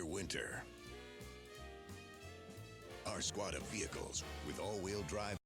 winter. Our squad of vehicles with all-wheel drive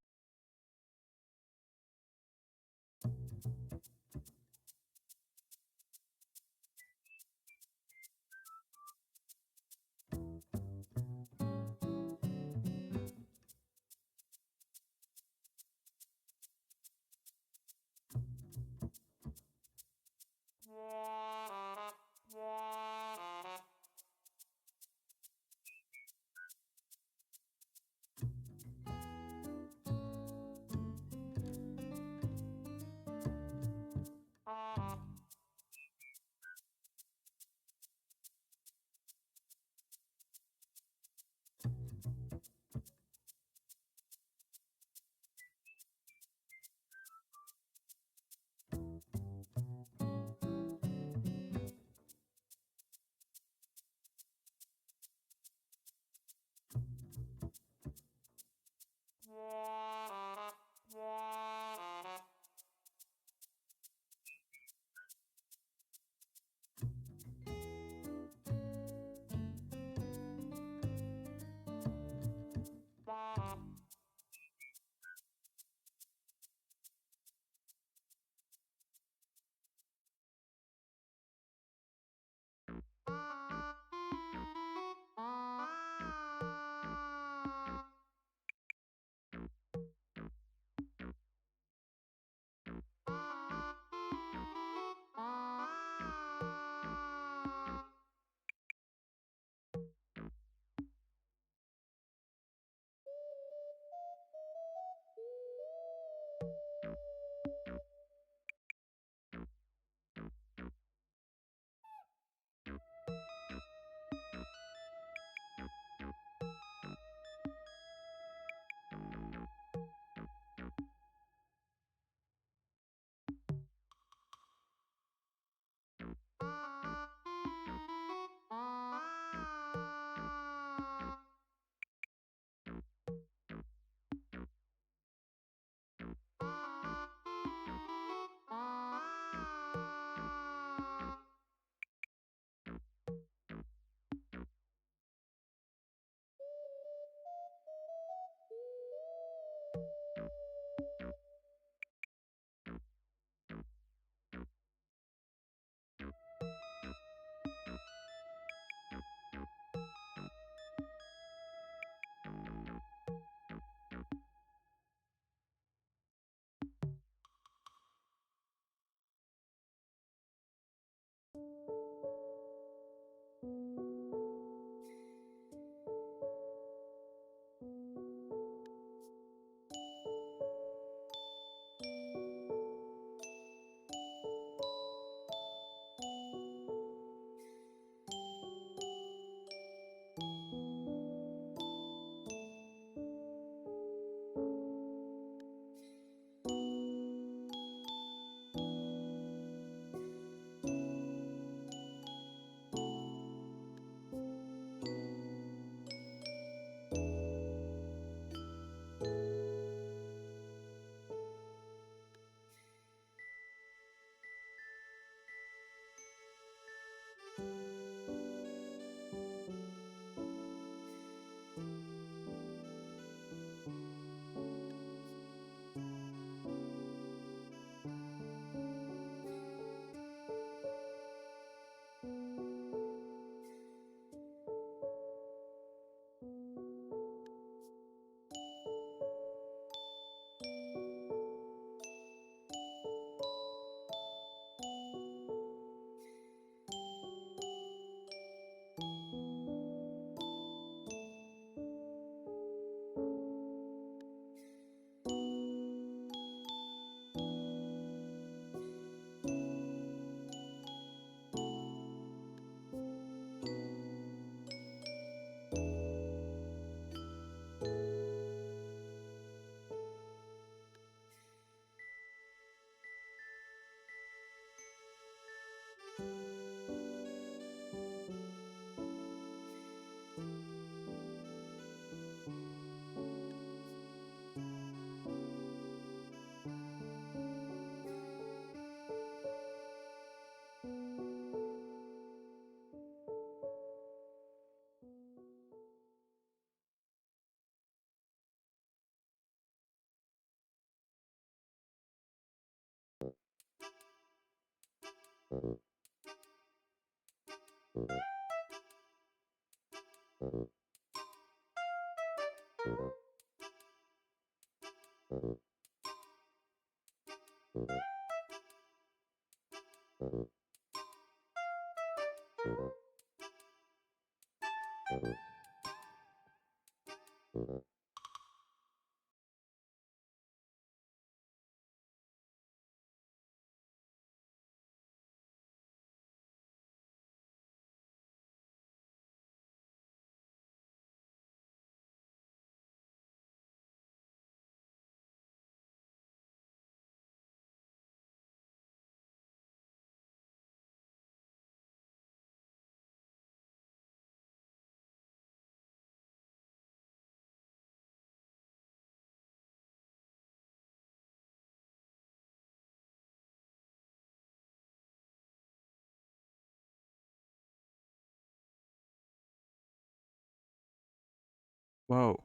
Whoa.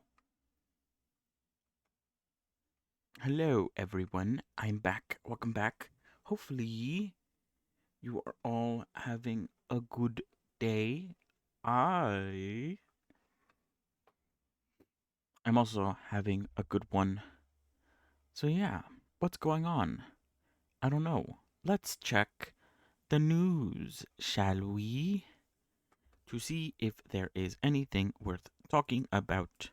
Hello, everyone. I'm back. Welcome back. Hopefully, you are all having a good day. I am also having a good one. So, yeah, what's going on? I don't know. Let's check the news, shall we? To see if there is anything worth talking about.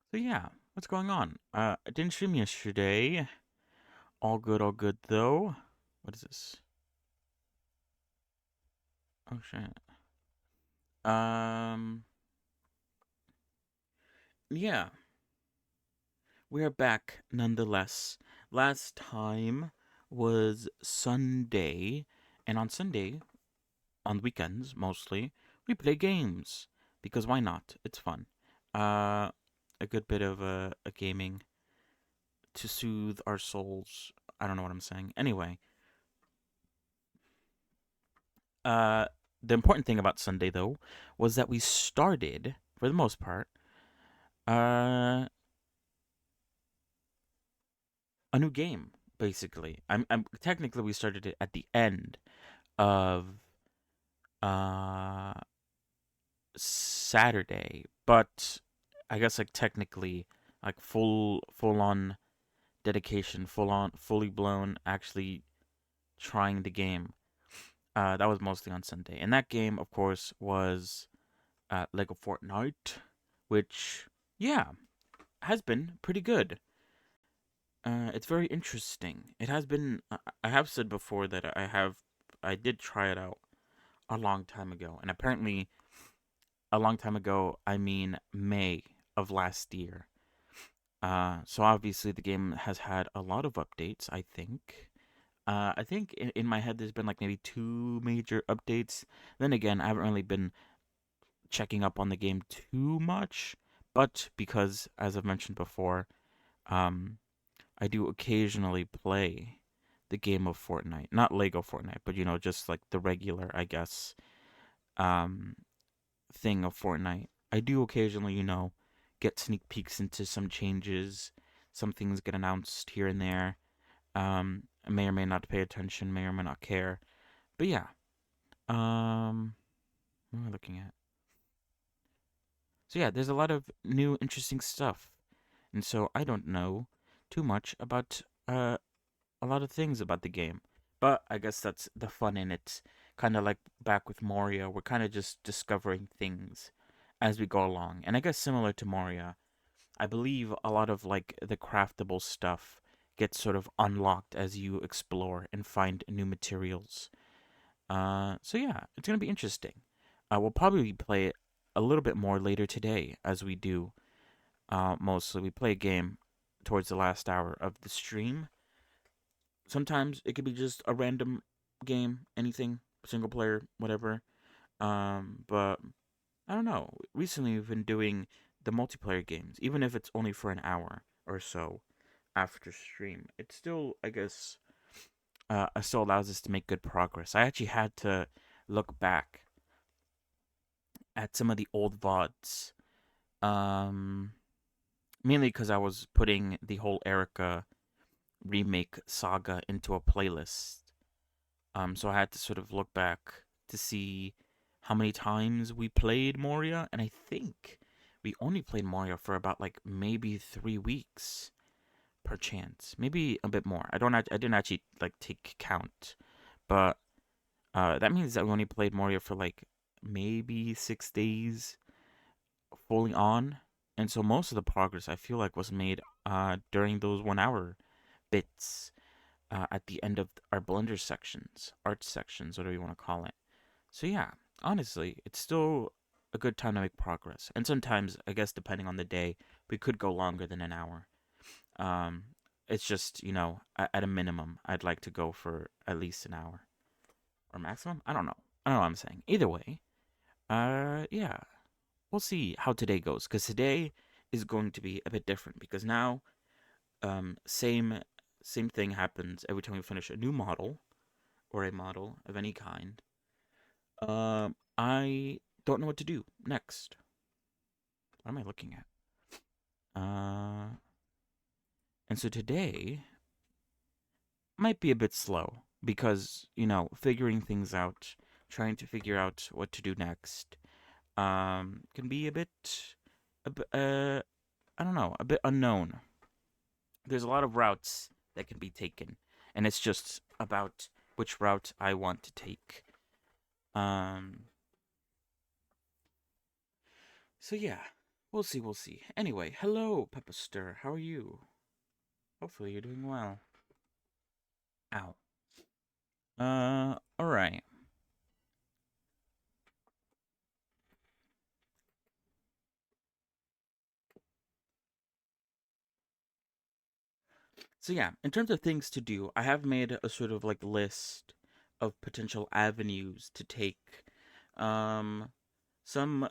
So, yeah, what's going on? I didn't stream yesterday. All good though. What is this? Oh, shit. Um, yeah, we're back nonetheless. Last time was Sunday, and on Sunday, on weekends mostly, we play games because why not? It's fun. Uh, a good bit of a gaming to soothe our souls. I don't know what I'm saying. Anyway, uh, the important thing about Sunday though was that we started, for the most part, uh, a new game. Basically, I'm technically we started it at the end of uh Saturday, but I guess like technically like full on dedication, full on fully blown actually trying the game. That was mostly on Sunday. And that game of course was Lego Fortnite, which yeah, has been pretty good. It's very interesting. It has been I have said before that I did try it out a long time ago, and apparently a long time ago, I mean May of last year. So obviously the game has had a lot of updates. I think in my head there's been like maybe two major updates. Then again, I haven't really been checking up on the game too much, but because as I've mentioned before, um, I do occasionally play the game of Fortnite, not Lego Fortnite, but just like the regular, I guess, um, thing of Fortnite. I do occasionally, get sneak peeks into some changes. Some things get announced here and there. I may or may not pay attention, may or may not care. But yeah, what am I looking at? So yeah, there's a lot of new interesting stuff. And so I don't know too much about a lot of things about the game. But I guess that's the fun in it. Kind of like back with Moria, we're kind of just discovering things as we go along. And I guess similar to Moria, I believe a lot of like the craftable stuff gets sort of unlocked as you explore and find new materials. So yeah, it's gonna be interesting. We'll probably play it a little bit more later today, as we do. Mostly, we play a game towards the last hour of the stream. Sometimes it could be just a random game, anything, single player, whatever. But I don't know. Recently, we've been doing the multiplayer games, even if it's only for an hour or so after stream. It still, I guess, it still allows us to make good progress. I actually had to look back at some of the old VODs, um, mainly because I was putting the whole Eruka remake saga into a playlist. So I had to sort of look back to see how many times we played Moria, and I think we only played Moria for about like maybe 3 weeks per chance, maybe a bit more. I didn't actually like take count, but that means that we only played Moria for like maybe 6 days fully on, and so most of the progress I feel like was made during those 1 hour bits at the end of our Blender sections, art sections, whatever you want to call it. So yeah, honestly, it's still a good time to make progress. And sometimes, I guess, depending on the day, we could go longer than an hour. Um, it's just at a minimum, I'd like to go for at least an hour or maximum. I don't know. I don't know what I'm saying. Either way, yeah, we'll see how today goes because today is going to be a bit different because now, same thing happens every time we finish a new model or a model of any kind. I don't know what to do next. What am I looking at? Uh, and so today might be a bit slow because, figuring things out, trying to figure out what to do next, can be a bit, I don't know, a bit unknown. There's a lot of routes that can be taken, and it's just about which route I want to take. Um, so yeah, we'll see, we'll see. Anyway, hello, Peppa Stir. How are you? Hopefully you're doing well. Ow. All right. So yeah, in terms of things to do, I have made a sort of like list of potential avenues to take. Um, some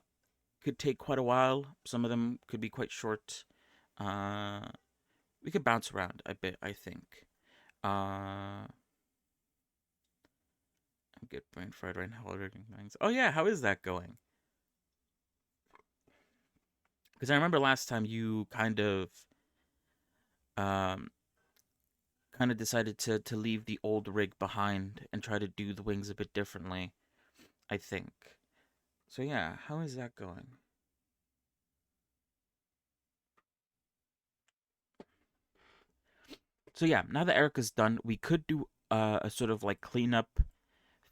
could take quite a while. Some of them could be quite short. Uh, we could bounce around a bit, I think. I'm good brain fried right now. Things. Oh yeah, how is that going? Because I remember last time you um, kind of decided to leave the old rig behind and try to do the wings a bit differently. I think. So yeah, how is that going? So yeah, now that Erica's done, we could do a sort of like cleanup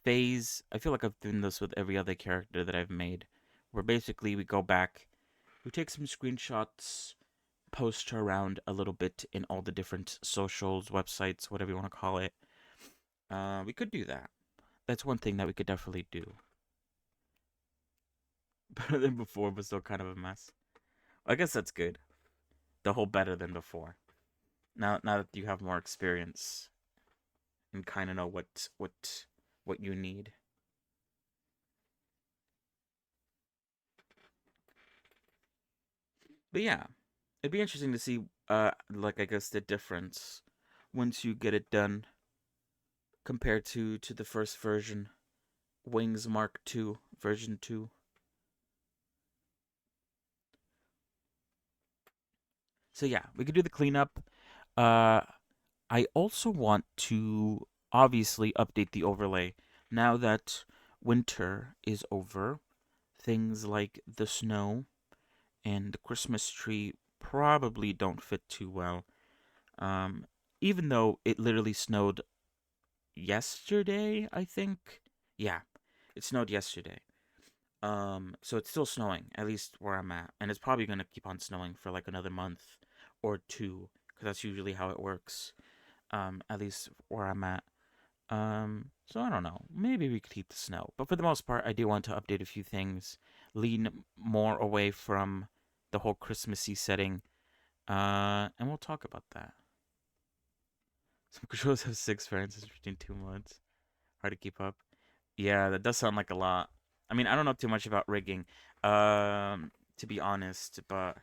phase. I feel like I've done this with every other character that I've made, where basically we go back, we take some screenshots, post her around a little bit in all the different socials, websites, whatever you want to call it. We could do that. That's one thing that we could definitely do. Better than before, but still kind of a mess. I guess that's good. The whole better than before. Now that you have more experience and kind of know what you need. But yeah, it'd be interesting to see like I guess the difference once you get it done compared to the first version, Wings Mark II version 2. So yeah, we could do the cleanup. Uh I also want to obviously update the overlay now that winter is over. Things like the snow and the Christmas tree probably don't fit too well. Um, Even though it literally snowed yesterday, I think. Yeah, it snowed yesterday. So it's still snowing, at least where I'm at, and it's probably gonna keep on snowing for like another month or two, because that's usually how it works. At least where I'm at. So I don't know. Maybe we could keep the snow, but for the most part, I do want to update a few things, lean more away from the whole Christmassy setting. And we'll talk about that. Some controls have 6 frames between 2 months. Hard to keep up. Yeah, that does sound like a lot. I mean, I don't know too much about rigging, to be honest, but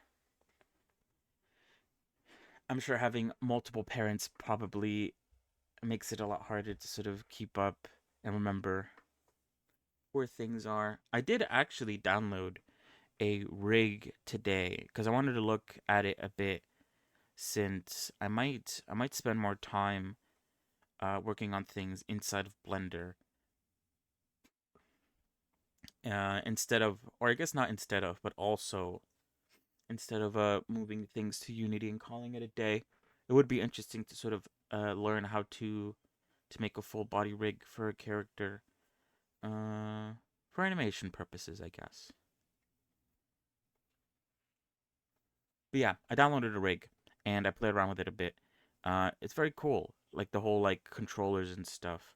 I'm sure having multiple parents probably makes it a lot harder to sort of keep up and remember where things are. I did actually download a rig today because I wanted to look at it a bit since I might spend more time working on things inside of Blender, instead of, or I guess not instead of, but also instead of moving things to Unity and calling it a day. It would be interesting to sort of learn how to make a full body rig for a character, uh, for animation purposes, I guess. But yeah, I downloaded a rig and I played around with it a bit. It's very cool, like the whole like controllers and stuff.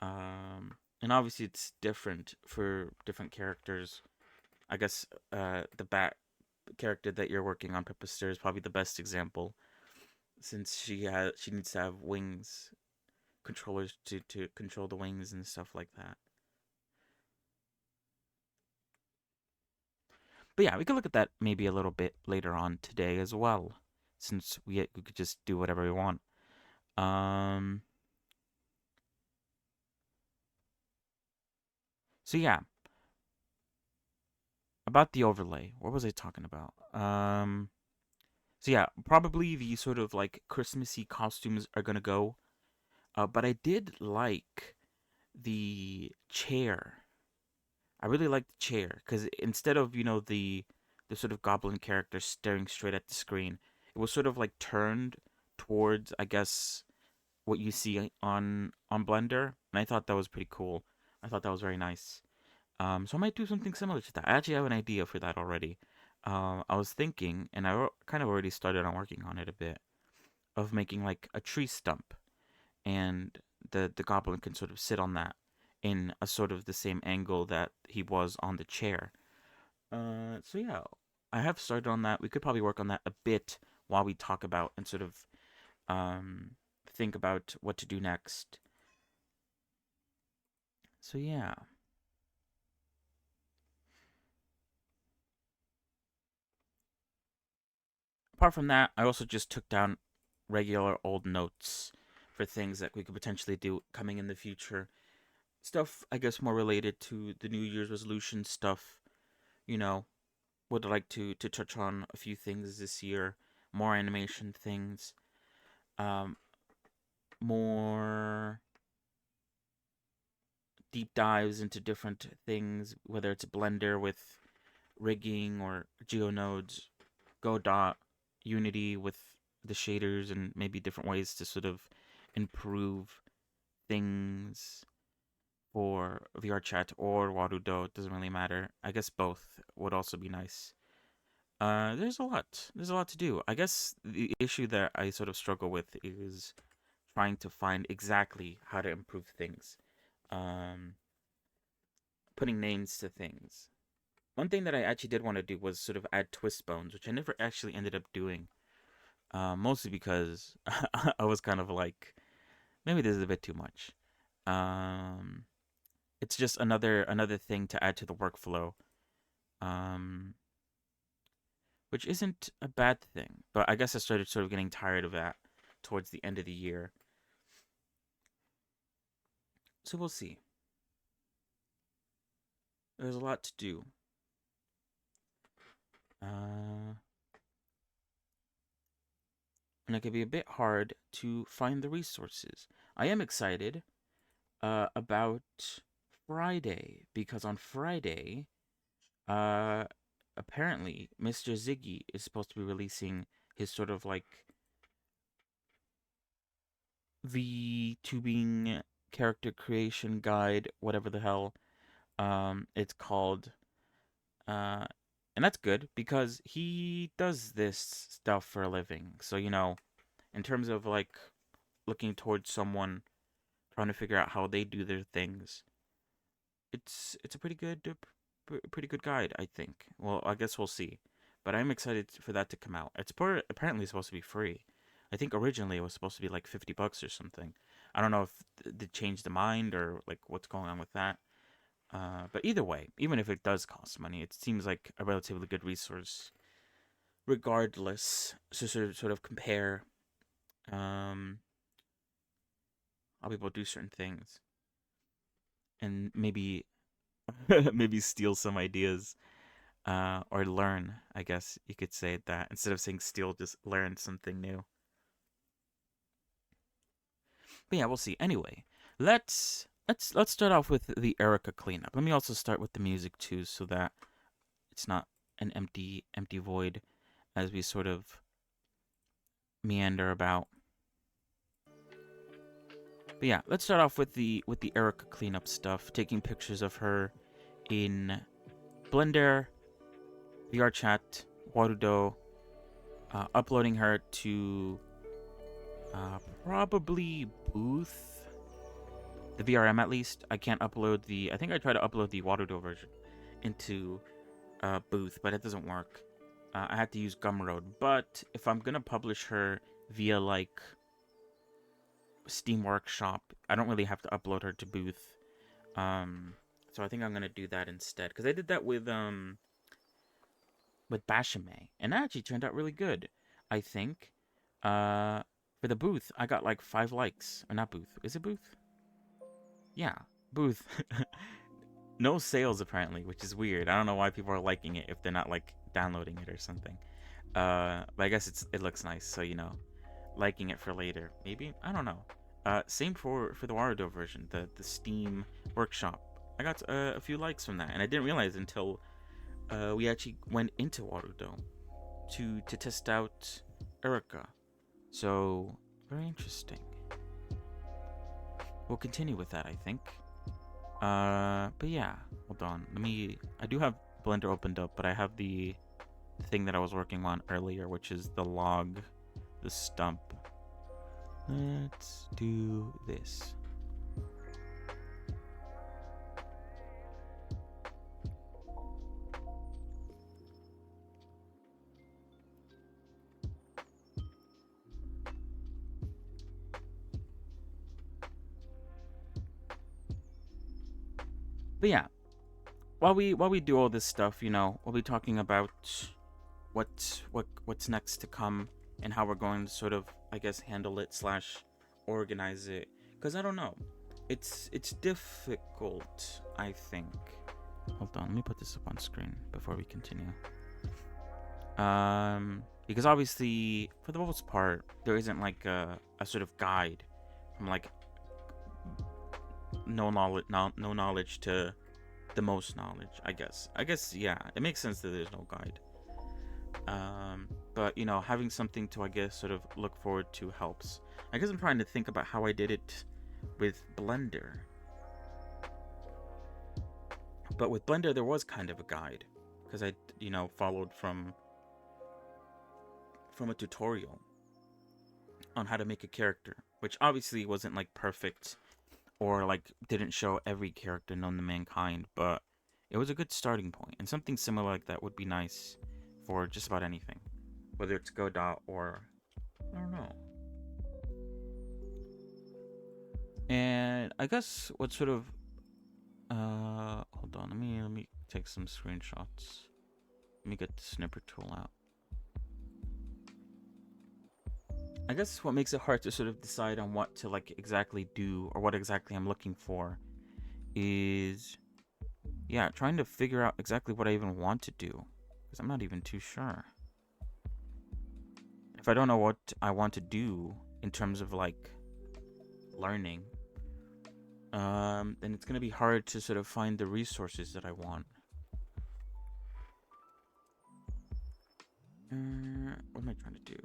And obviously it's different for different characters. I guess the bat character that you're working on, Pepper is probably the best example, since she needs to have wings controllers to control the wings and stuff like that. But yeah, we could look at that maybe a little bit later on today as well, since we could just do whatever we want. Um, so yeah, about the overlay. What was I talking about? So yeah, probably the sort of like Christmassy costumes are gonna go. But I did like the chair. I really liked the chair because instead of the sort of goblin character staring straight at the screen, it was sort of like turned towards, I guess, what you see on Blender, and I thought that was pretty cool. I thought that was very nice. So I might do something similar to that. I actually have an idea for that already. I was thinking, and kind of already started on working on it a bit, of making like a tree stump, and the goblin can sort of sit on that in a sort of the same angle that he was on the chair. So yeah, I have started on that. We could probably work on that a bit while we talk about and sort of um think about what to do next. So yeah. Apart from that, I also just took down regular old notes for things that we could potentially do coming in the future. Stuff, I guess, more related to the New Year's resolution stuff. You know, would like to touch on a few things this year, more animation things, um, more deep dives into different things, whether it's Blender with rigging or GeoNodes, Godot, Unity with the shaders, and maybe different ways to sort of improve things for VR chat or Warudo. It doesn't really matter. I guess both would also be nice. There's a lot. There's a lot to do. I guess the issue that I sort of struggle with is trying to find exactly how to improve things. Um, Putting names to things. One thing that I actually did want to do was sort of add twist bones, which I never actually ended up doing. Mostly because I was kind of like, maybe this is a bit too much. Um, it's just another thing to add to the workflow. Um, which isn't a bad thing. But I guess I started sort of getting tired of that towards the end of the year. So we'll see. There's a lot to do. Uh, and it can be a bit hard to find the resources. I am excited about Friday because on Friday, uh, apparently Mr. Ziggy is supposed to be releasing his sort of like VTubing character creation guide, whatever the hell. It's called. Uh, and that's good because he does this stuff for a living. So, in terms of like looking towards someone trying to figure out how they do their things, it's a pretty good guide, I think. Well, I guess we'll see. But I'm excited for that to come out. It's apparently supposed to be free. I think originally it was supposed to be like $50 or something. I don't know if they changed the mind or like what's going on with that. But either way, even if it does cost money, it seems like a relatively good resource, regardless. To sort of compare um, how people do certain things, and maybe maybe steal some ideas, or learn. I guess you could say that instead of saying steal, just learn something new. But yeah, we'll see. Anyway, let's start off with the Eruka cleanup. Let me also start with the music too, so that it's not an empty void as we sort of meander about. But yeah, let's start off with the Eruka cleanup stuff. Taking pictures of her in Blender, VRChat, Warudo, uploading her to probably Booth, the VRM at least. I can't upload the. I think I tried to upload the Warudo version into Booth, but it doesn't work. I had to use Gumroad. But if I'm gonna publish her via like Steam Workshop, I don't really have to upload her to Booth. So I think I'm gonna do that instead, because I did that with Bashime, and that actually turned out really good. I think. For the Booth, I got like 5 likes. Or not Booth. Is it Booth? Yeah, Booth. No sales apparently, which is weird. I don't know why people are liking it if they're not like downloading it or something. But I guess it looks nice, so liking it for later. Maybe? I don't know. Same for the Warudo version, the Steam Workshop. I got a few likes from that, and I didn't realize until we actually went into Warudo to test out Eruka. So, very interesting. We'll continue with that, I think. But yeah, hold on. I do have Blender opened up, but I have the thing that I was working on earlier, which is the log, the stump. Let's do this. But yeah, while we do all this stuff, we'll be talking about what's next to come and how we're going to sort of, I guess, handle it / organize it. Because I don't know, it's difficult, I think. Hold on, let me put this up on screen before we continue. Because obviously, for the most part, there isn't like a sort of guide from like no knowledge to the most knowledge. I guess yeah, it makes sense that there's no guide. But having something to, I guess, sort of look forward to helps. I guess I'm trying to think about how I did it with Blender. But with Blender, there was kind of a guide, because I, followed from a tutorial on how to make a character, which obviously wasn't like perfect or like didn't show every character known to mankind, but it was a good starting point, and something similar like that would be nice for just about anything, whether it's Godot or I don't know. And I guess what sort of hold on, let me take some screenshots. Let me get the snipper tool out. I guess what makes it hard to sort of decide on what to like exactly do or what exactly I'm looking for is, yeah, trying to figure out exactly what I even want to do, because I'm not even too sure. If I don't know what I want to do in terms of like learning, then it's gonna be hard to sort of find the resources that I want. What am I trying to do?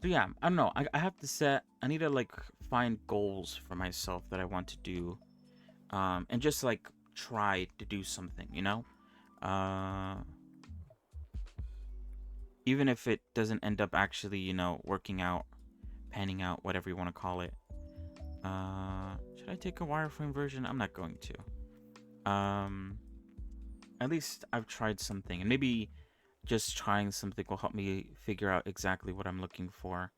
So yeah, I don't know. I have to set. I need to like find goals for myself that I want to do, and just like try to do something. Even if it doesn't end up actually, working out, panning out, whatever you want to call it. Should I take a wireframe version? I'm not going to. At least I've tried something, and maybe just trying something will help me figure out exactly what I'm looking for.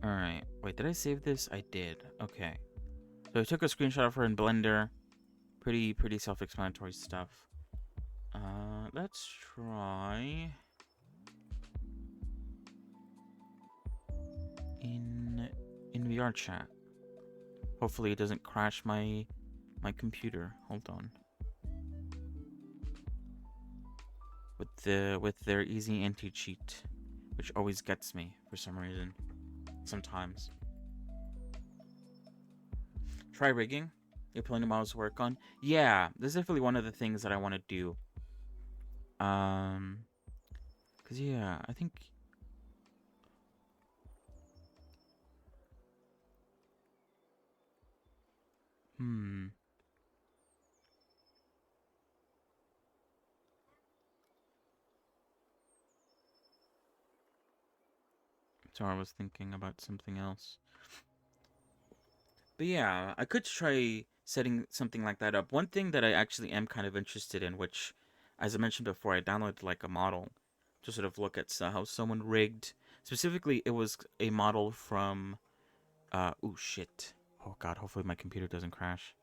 Alright, wait, did I save this? I did. Okay. So I took a screenshot of her in Blender. Pretty self-explanatory stuff. Let's try in in VR chat. Hopefully it doesn't crash my computer. Hold on. With their easy anti-cheat, which always gets me for some reason. Sometimes. Try rigging. You're playing the models work on. Yeah, this is definitely one of the things that I want to do. Cause yeah, I think. Hmm. Sorry, I was thinking about something else. But yeah, I could try setting something like that up. One thing that I actually am kind of interested in, which, as I mentioned before, I downloaded like a model to sort of look at how someone rigged. Specifically, it was a model from. Oh shit! Oh god! Hopefully my computer doesn't crash.